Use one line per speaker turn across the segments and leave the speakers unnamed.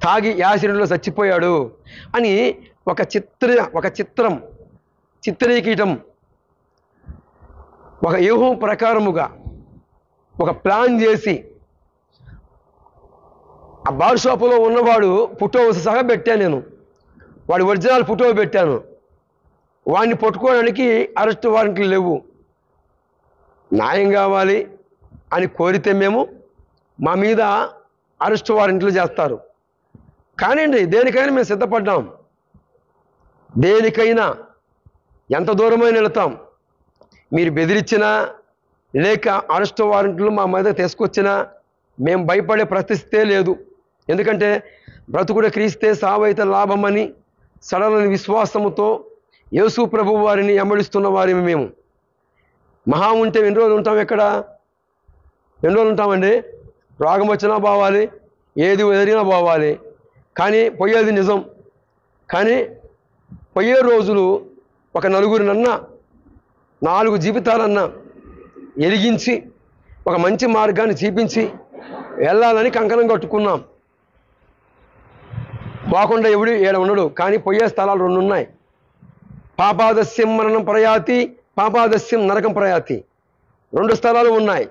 తాగి యాసిడ్లో చచ్చిపోయాడు అని ఒక చిత్రం చిత్రీకీయటం, ఒక వ్యూహం ప్రకారముగా ఒక ప్లాన్ చేసి ఆ బార్ షాపులో ఉన్నవాడు ఫోటో సహా పెట్టాను, నేను వాడి ఒరిజినల్ ఫోటో పెట్టాను. వాడిని పట్టుకోవడానికి అరెస్ట్ వారెంట్లు లేవు. న్యాయం కావాలి అని కోరితే మేము మా మీద అరెస్ట్ వారెంట్లు చేస్తారు. కానివ్వండి, దేనికైనా మేము సిద్ధపడ్డాం. దేనికైనా ఎంత దూరమైనా వెళతాం. మీరు బెదిరించినా లేక అరెస్ట్ వారెంట్లు మా మీద తీసుకొచ్చినా మేము భయపడే పరిస్థితే లేదు. ఎందుకంటే బ్రతుకుడు క్రీస్తే సావైతే లాభమని సడలని విశ్వాసముతో యేసు ప్రభువు వారిని వెంబడిస్తున్న వారిని మేము. మహా ఉంటే ఎన్ని రోజులు ఉంటాం? ఎన్ని రోజులు ఉంటామండి? రోగం వచ్చినా పోవాలి, ఏది ఎదిరినా పోవాలి. కానీ పోయేది నిజం. కానీ పోయే రోజులు ఒక నలుగురినన్నా 4 జీవితాలన్నా ఎలిగించి ఒక మంచి మార్గాన్ని చూపించి వెళ్ళాలని కంకణం కట్టుకున్నాం. పోకుండా ఎవడు ఏడ ఉండడు. కానీ పోయే స్థలాలు 2 ఉన్నాయి. పాపాదస్యం మరణం ప్రయాతి, పాపాదస్యం నరకం ప్రయాతి. 2 స్థలాలు ఉన్నాయి.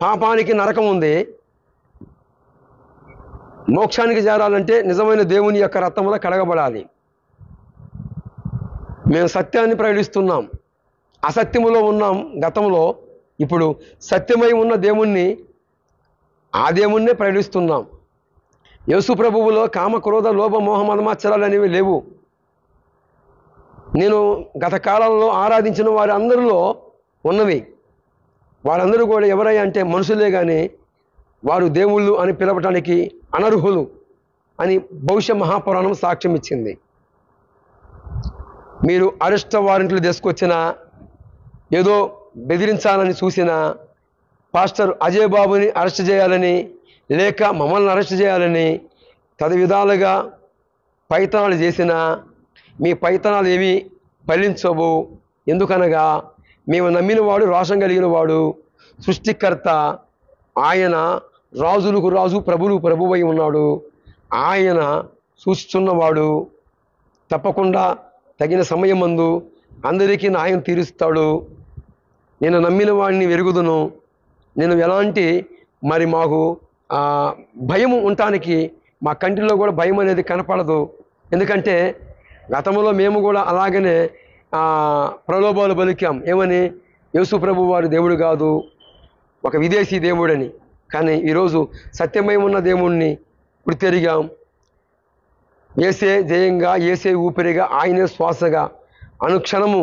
పాపానికి నరకం ఉంది. మోక్షానికి చేరాలంటే నిజమైన దేవుని యొక్క రక్తంలో కడగబడాలి. మేము సత్యాన్ని ప్రకటిస్తున్నాం. అసత్యములో ఉన్నాం గతంలో. ఇప్పుడు సత్యమై ఉన్న దేవుణ్ణి, ఆ దేవుణ్ణే ప్రకటిస్తున్నాం. యేసు ప్రభువులో కామ క్రోధ లోభ మోహ మదమాత్సరాలు అనేవి లేవు. నేను గత కాలంలో ఆరాధించిన వారి అందరిలో ఉన్నవి. వారందరూ కూడా ఎవరై అంటే మనుషులే, కానీ వారు దేవుళ్ళు అని పిలవటానికి అనర్హులు అని భవిష్య మహాపురాణం సాక్ష్యం ఇచ్చింది. మీరు అరెస్ట్ వారెంట్లు తీసుకొచ్చినా, ఏదో బెదిరించాలని చూసినా, పాస్టర్ అజయ్ బాబుని అరెస్ట్ చేయాలని లేక మమ్మల్ని అరెస్ట్ చేయాలని తదవిధాలుగా ప్రయత్నాలు చేసినా మీ ప్రయత్నాలు ఏమీ ఫలించవు. ఎందుకనగా మేము నమ్మినవాడు రోషం కలిగిన వాడు, సృష్టికర్త. ఆయన రాజులకు రాజు, ప్రభువులకు ప్రభువై ఉన్నాడు. ఆయన చూస్తున్నవాడు. తప్పకుండా తగిన సమయమందు అందరికీ న్యాయం తీరుస్తాడు. నేను నమ్మిన వాడిని వెరుగుదును. నేను ఎలాంటి మాకు భయం ఉండటానికి మా కంటిలో కూడా భయం అనేది కనపడదు. ఎందుకంటే గతంలో మేము కూడా అలాగనే ప్రలోభాలు పలికాం. ఏమని? యేసు ప్రభు వారి దేవుడు కాదు, ఒక విదేశీ దేవుడని. కానీ ఈరోజు సత్యమై ఉన్న దేవుణ్ణి గుర్తెరిగాం. ఏసే జయంగా, ఏసే ఊపిరిగా, ఆయనే శ్వాసగా అనుక్షణము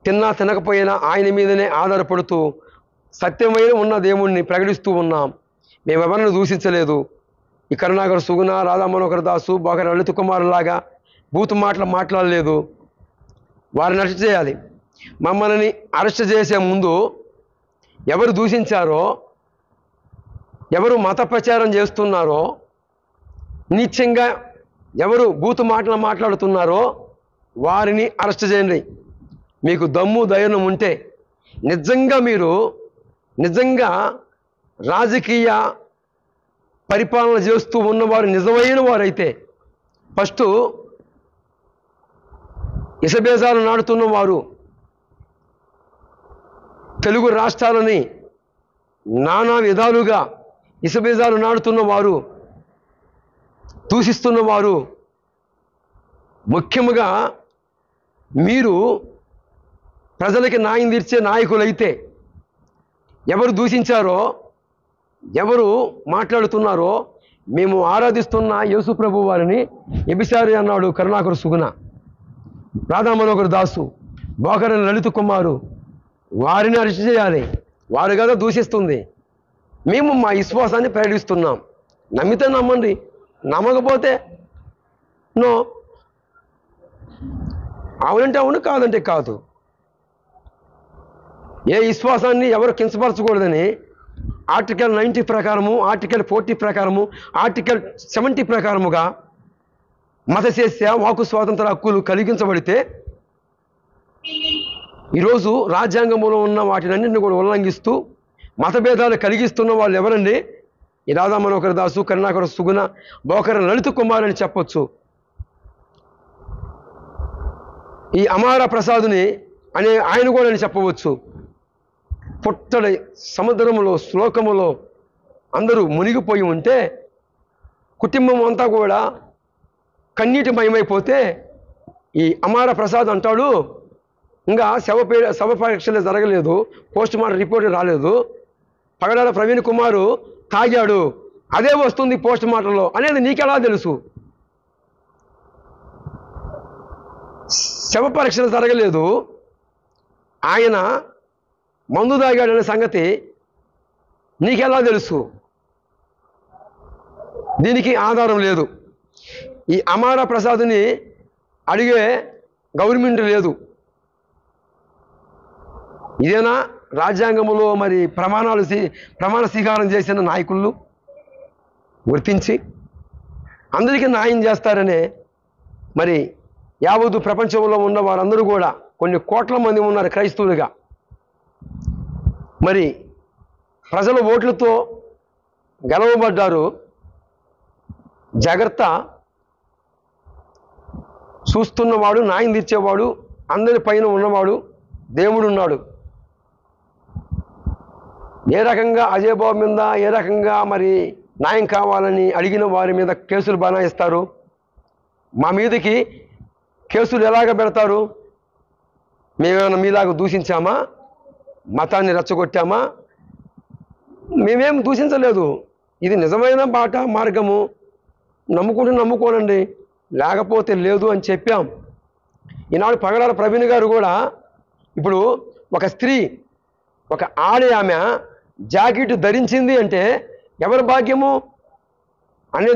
తిన్నా తినకపోయినా ఆయన మీదనే ఆధారపడుతూ సత్యమైన ఉన్న దేవుణ్ణి ప్రకటిస్తూ ఉన్నాం. మేమెవరిని దూషించలేదు. ఈ కరుణాకర్ సుగుణ, రాధా మనోహర్ దాసు, బాగా లలిత కుమారులాగా బూతు మాటలు మాట్లాడలేదు. వారిని అరెస్ట్ చేయాలి. మమ్మల్ని అరెస్ట్ చేసే ముందు ఎవరు దూషించారో, ఎవరు మత ప్రచారం చేస్తున్నారో, నిత్యంగా ఎవరు బూతు మాటలు మాట్లాడుతున్నారో వారిని అరెస్ట్ చేయండి. మీకు దమ్ము ధైర్యం ఉంటే, నిజంగా రాజకీయ పరిపాలన చేస్తూ ఉన్నవారు నిజమైన వారైతే, ఫస్టు ఇసబేజాలు నాడుతున్న వారు, తెలుగు రాష్ట్రాలని నానా విధాలుగా ఇసబేజాలు నాడుతున్న వారు, దూషిస్తున్నవారు, ముఖ్యముగా మీరు ప్రజలకి న్యాయం తీర్చే నాయకులైతే, ఎవరు దూషించారో, ఎవరు మాట్లాడుతున్నారో, మేము ఆరాధిస్తున్న యేసు ప్రభు వారిని వ్యభిచారి అన్నాడు కరుణాకర్ సుగుణ, రాధా మనోహర్ దాసు, బోకరని లలిత కుమారు, వారిని అరెస్ట్ చేయాలి. వారు కదా దూషిస్తుంది. మేము మా విశ్వాసాన్ని ప్రకటిస్తున్నాం. నమ్మితే నమ్మండి, నమ్మకపోతే నో. అవునంటే అవును, కాదంటే కాదు. ఏ విశ్వాసాన్ని ఎవరు కించపరచకూడదని ఆర్టికల్ 90 ప్రకారము, ఆర్టికల్ 40 ప్రకారము, ఆర్టికల్ 70 ప్రకారముగా మతశేస్య వాక్కు స్వాతంత్ర హక్కులు కలిగించబడితే, ఈరోజు రాజ్యాంగంలో ఉన్న వాటినన్నింటినీ కూడా ఉల్లంఘిస్తూ మతభేదాలు కలిగిస్తున్న వాళ్ళు ఎవరండి? ఈ రాధా మనోహర దాసు, కరుణాకర సుగుణ, బోకర లలిత కుమార్ అని చెప్పొచ్చు. ఈ అమార ప్రసాదుని అనే ఆయన కూడా అని చెప్పవచ్చు. పుట్టడి సముద్రములో శ్లోకములో అందరూ మునిగిపోయి ఉంటే కుటుంబం అంతా కూడా కన్నీటి మయమైపోతే ఈ అమార ప్రసాద్ అంటాడు, ఇంకా శవ పరీక్షలు జరగలేదు, పోస్ట్ మార్టం రిపోర్ట్ రాలేదు, పగడాల ప్రవీణ్ కుమారు తాగాడు, అదే వస్తుంది పోస్ట్ మార్టంలో అనేది నీకెలా తెలుసు? శవ పరీక్షలు జరగలేదు, ఆయన మందు తాగాడనే సంగతి నీకెలా తెలుసు? దీనికి ఆధారం లేదు. ఈ అమార ప్రసాద్ని అడిగే గవర్నమెంట్ లేదు. ఇదేనా రాజ్యాంగంలో మరి ప్రమాణ స్వీకారం చేసిన నాయకులు గుర్తించి అందరికీ న్యాయం చేస్తారనే మరి యావత్తు ప్రపంచంలో ఉన్న వారందరూ కూడా కొన్ని కోట్ల మంది ఉన్నారు క్రైస్తవులుగా. మరి ప్రజల ఓట్లతో గెలవబడ్డారు. జాగ్రత్త, చూస్తున్నవాడు, న్యాయం తీర్చేవాడు, అందరి పైన ఉన్నవాడు దేవుడు ఉన్నాడు. ఏ రకంగా అజయ్ బాబు మీద ఏ రకంగా మరి న్యాయం కావాలని అడిగిన వారి మీద కేసులు బనాయిస్తారు, మా మీదకి కేసులు ఎలాగ పెడతారు? మేమేమైనా మీలాగా దూషించామా? మతాన్ని రెచ్చగొట్టామా? మేమేం దూషించలేదు. ఇది నిజమైన మార్గము, నమ్ముకోనండి, లేకపోతే లేదు అని చెప్పాం. ఈనాడు పగడాల ప్రవీణ్ గారు కూడా ఇప్పుడు ఒక స్త్రీ, ఒక ఆమె జాకెట్ ధరించింది అంటే ఎవరి భాగ్యము అనేది